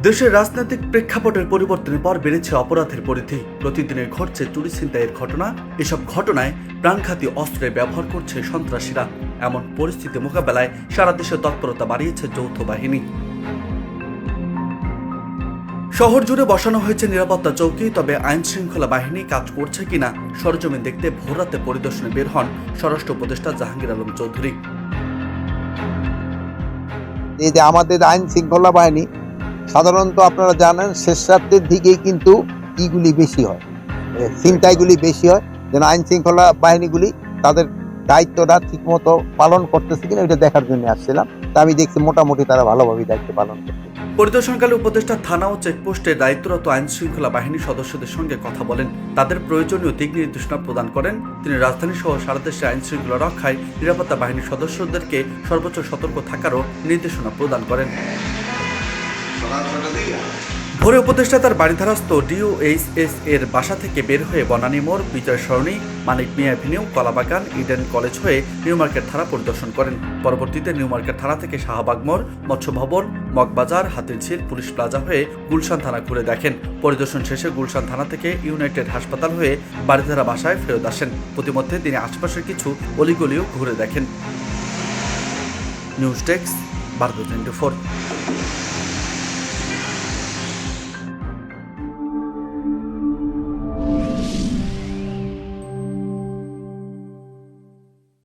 দেশের রাজনৈতিক প্রেক্ষাপটের পরিবর্তনের পর বেড়েছে অপরাধের পরিধি। প্রতিদিনের ঘটছে চুরি ছিনতাইয়ের ঘটনা। এসব ঘটনায় প্রাণঘাতী অস্ত্রের ব্যবহার করছে সন্ত্রাসীরা। এমন পরিস্থিতি মোকাবেলায় সারা দেশে তৎপরতা বাড়িয়েছে যৌথ বাহিনী। শহর জুড়ে বসানো হয়েছে নিরাপত্তা চৌকি। তবে আইন শৃঙ্খলা বাহিনী কাজ করছে কিনা সরজমিন দেখতে ভোররাতে পরিদর্শনে বের হন স্বরাষ্ট্র উপদেষ্টা জাহাঙ্গীর আলম চৌধুরী। এই যে আমাদের আইন শৃঙ্খলা বাহিনী সাধারণত আপনারা জানেন শেষ রাত্রের দিকেই কিন্তু ইগুলি বেশি হয়, ছিনতাইগুলি বেশি হয়। যেন আইন শৃঙ্খলা বাহিনীগুলি তাদের দায়িত্বটা ঠিকমতো পালন করতেছে কিনা এটা দেখার জন্য আসছিলাম। তা আমি দেখছি মোটামুটি তারা ভালোভাবে দায়িত্ব পালন করছে। পরিদর্শনকালে উপদেষ্টা থানা ও চেকপোস্টে দায়িত্বরত আইন শৃঙ্খলা বাহিনীর সদস্যদের সঙ্গে কথা বলেন, তাদের প্রয়োজনীয় দিক নির্দেশনা প্রদান করেন। তিনি রাজধানী সহ সারা দেশে আইন শৃঙ্খলা রক্ষায় নিরাপত্তা বাহিনীর সদস্যদেরকে সর্বোচ্চ সতর্ক থাকারও নির্দেশনা প্রদান করেন। ভোরে উপদেষ্টা তার বাড়িধারস্থ ডিওএইচএস এর বাসা থেকে বের হয়ে বনানী মোড়, বিজয় সরণি, মানিক মিয়া এভিনিউ, কলাবাগান, ইডেন কলেজ হয়ে নিউ মার্কেট থানা পরিদর্শন করেন। পরবর্তীতে নিউ মার্কেট থানা থেকে শাহবাগ মোড়, মৎস্য ভবন, মগবাজার, হাতিরঝিল, পুলিশ প্লাজা হয়ে গুলশান থানা ঘুরে দেখেন। পরিদর্শন শেষে গুলশান থানা থেকে ইউনাইটেড হাসপাতাল হয়ে বাড়িধারা বাসায় ফেরত আসেন। প্রতিমধ্যে তিনি আশপাশের কিছু অলিগলিও ঘুরে দেখেন। News desk, 1224।